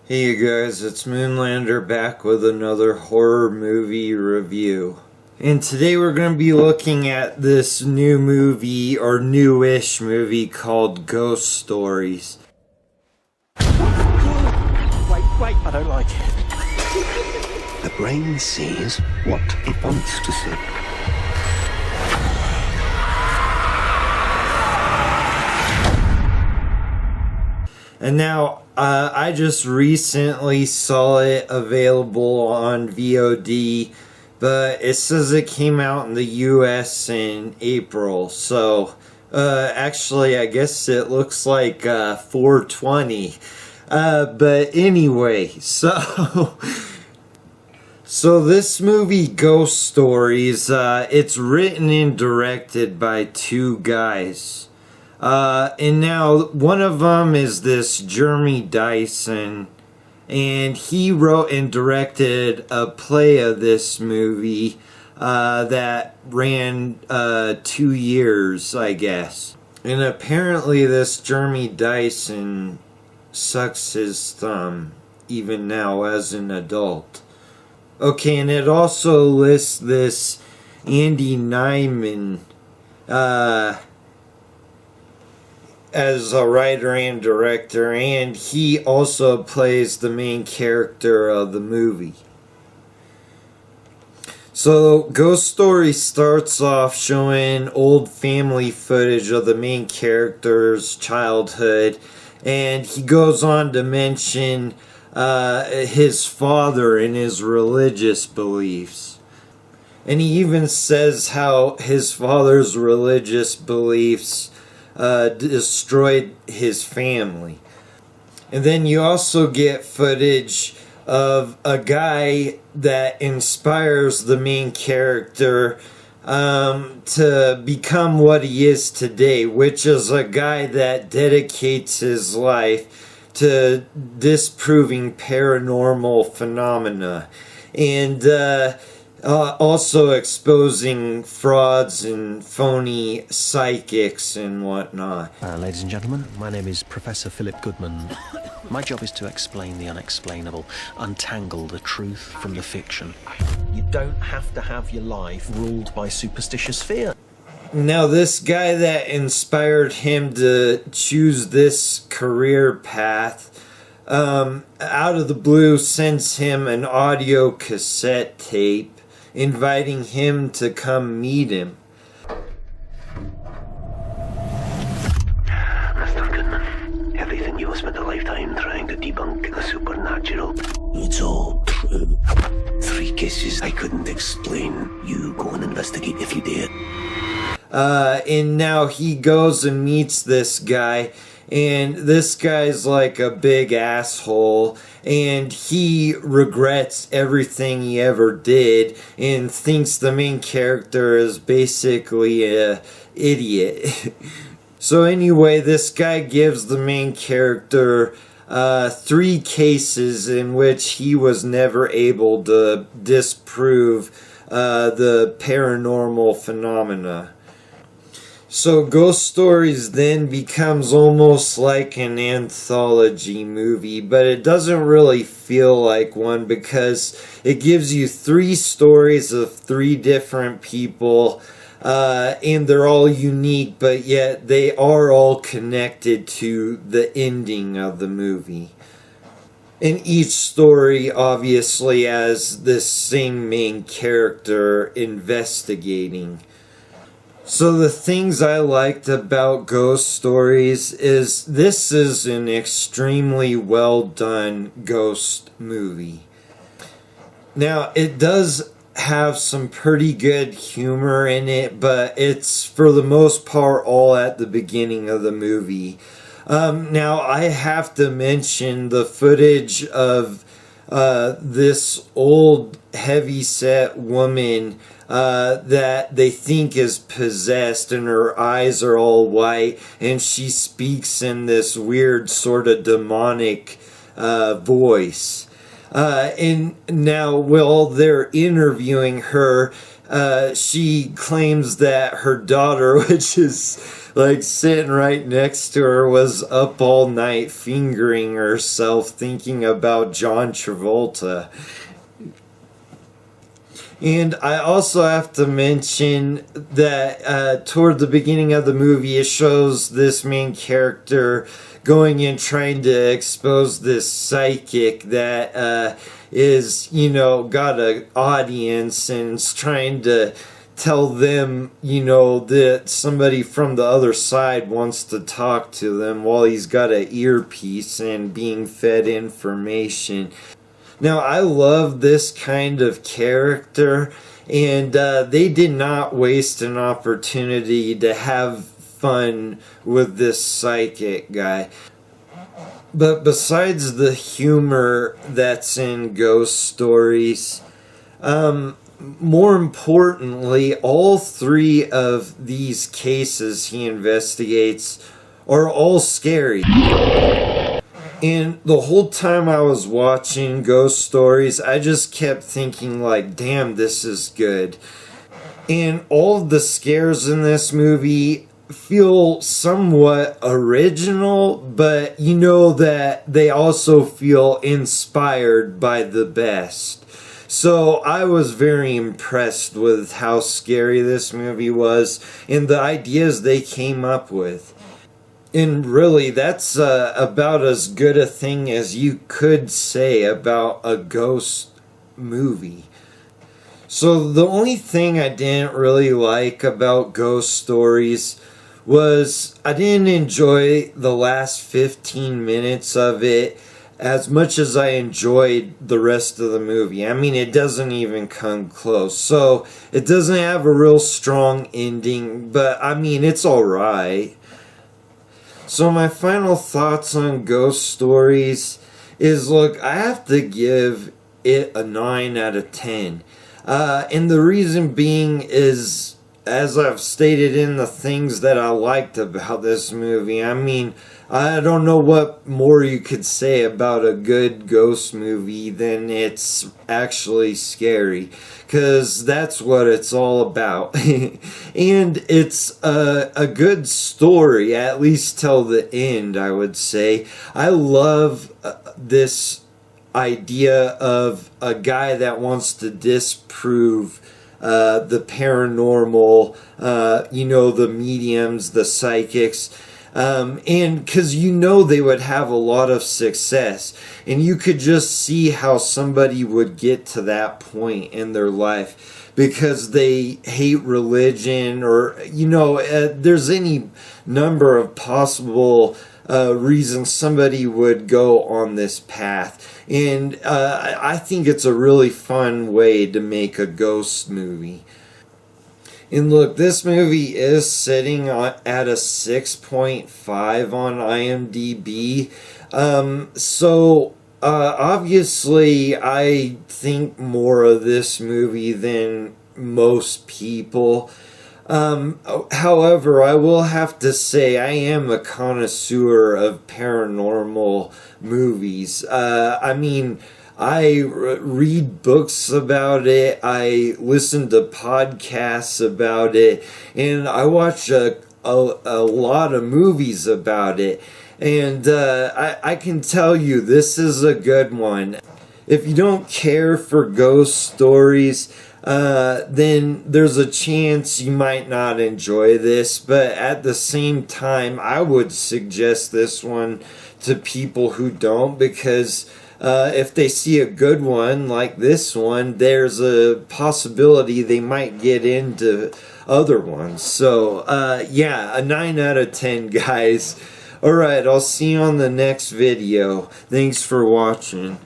Hey you guys, it's Moonlander back with another horror movie review. And today we're going to be looking at this new movie, or newish movie, called Ghost Stories. Wait, I don't like it. The brain sees what it wants to see. And now, I just recently saw it available on VOD, but it says it came out in the US in April, so, actually I guess it looks like, 420. But anyway, so this movie, Ghost Stories, it's written and directed by two guys. And now one of them is this Jeremy Dyson, and he wrote and directed a play of this movie that ran 2 years, I guess. And apparently this Jeremy Dyson sucks his thumb even now as an adult. Okay, and it also lists this Andy Nyman as a writer and director, and he also plays the main character of the movie. So Ghost Story starts off showing old family footage of the main character's childhood, and he goes on to mention his father and his religious beliefs. And he even says how his father's religious beliefs destroyed his family. And then you also get footage of a guy that inspires the main character to become what he is today, which is a guy that dedicates his life to disproving paranormal phenomena and also exposing frauds and phony psychics and whatnot. Ladies and gentlemen, my name is Professor Philip Goodman. My job is to explain the unexplainable, untangle the truth from the fiction. You don't have to have your life ruled by superstitious fear. Now, this guy that inspired him to choose this career path, out of the blue sends him an audio cassette tape inviting him to come meet him. Mr. Goodman, everything you spent a lifetime trying to debunk the supernatural, it's all true. 3 cases I couldn't explain. You go and investigate if you dare. And now he goes and meets this guy, and this guy's like a big asshole, and he regrets everything he ever did and thinks the main character is basically a idiot. So anyway, this guy gives the main character 3 cases in which he was never able to disprove the paranormal phenomena. So Ghost Stories then becomes almost like an anthology movie, but it doesn't really feel like one because it gives you 3 stories of 3 different people, and they're all unique, but yet they are all connected to the ending of the movie. And each story obviously has this same main character investigating. So the things I liked about Ghost Stories is this is an extremely well done ghost movie. Now, it does have some pretty good humor in it, but it's for the most part all at the beginning of the movie. Now, I have to mention the footage of this old heavyset woman that they think is possessed, and her eyes are all white, and she speaks in this weird sort of demonic voice. And now, while they're interviewing her, she claims that her daughter, which is like sitting right next to her, was up all night fingering herself thinking about John Travolta. And I also have to mention that toward the beginning of the movie, it shows this main character going and trying to expose this psychic that is, got an audience and is trying to tell them, that somebody from the other side wants to talk to them while he's got an earpiece and being fed information. Now, I love this kind of character, and they did not waste an opportunity to have fun with this psychic guy. But besides the humor that's in ghost stories, more importantly, all three of these cases he investigates are all scary. And the whole time I was watching ghost stories, I just kept thinking like, damn, this is good. And all of the scares in this movie feel somewhat original, but you know that they also feel inspired by the best. So I was very impressed with how scary this movie was and the ideas they came up with. And really, that's about as good a thing as you could say about a ghost movie. So the only thing I didn't really like about ghost stories was I didn't enjoy the last 15 minutes of it as much as I enjoyed the rest of the movie. I mean, it doesn't even come close. So it doesn't have a real strong ending, but I mean, it's alright. So my final thoughts on ghost stories is, look, I have to give it a 9 out of 10. And the reason being is, as I've stated in the things that I liked about this movie, I mean, I don't know what more you could say about a good ghost movie than it's actually scary. Because that's what it's all about. And it's a good story, at least till the end, I would say. I love this idea of a guy that wants to disprove the paranormal, the mediums, the psychics. And because they would have a lot of success, and you could just see how somebody would get to that point in their life because they hate religion, or there's any number of possible reasons somebody would go on this path. And I think it's a really fun way to make a ghost movie. And look, this movie is sitting at a 6.5 on IMDb. So obviously I think more of this movie than most people. However, I will have to say I am a connoisseur of paranormal movies. I read books about it, I listen to podcasts about it, and I watch a lot of movies about it. And I can tell you, this is a good one. If you don't care for ghost stories, then there's a chance you might not enjoy this. But at the same time, I would suggest this one to people who don't, because if they see a good one like this one, there's a possibility they might get into other ones. So, a 9 out of 10, guys. Alright, I'll see you on the next video. Thanks for watching.